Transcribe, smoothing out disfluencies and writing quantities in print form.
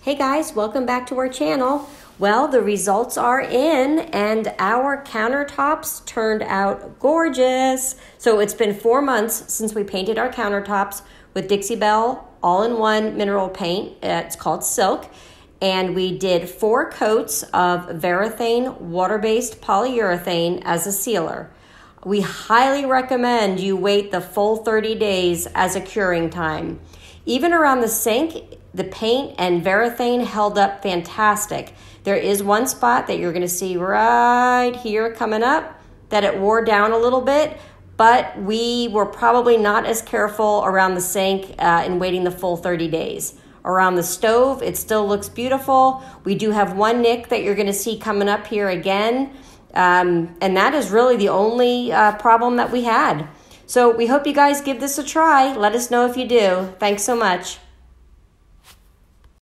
Hey guys, welcome back to our channel. Well, the results are in and our countertops turned out gorgeous. So it's been 4 months since we painted our countertops with Dixie Belle all-in-one mineral paint. It's called Silk. And we did 4 coats of Varathane Water-Based Polyurethane as a sealer. We highly recommend you wait the full 30 days as a curing time. Even around the sink, the paint and Varathane held up fantastic. There is one spot that you're going to see right here coming up that it wore down a little bit, but we were probably not as careful around the sink in waiting the full 30 days. Around the stove, it still looks beautiful. We do have one nick that you're going to see coming up here again, and that is really the only problem that we had. So we hope you guys give this a try. Let us know if you do. Thanks so much.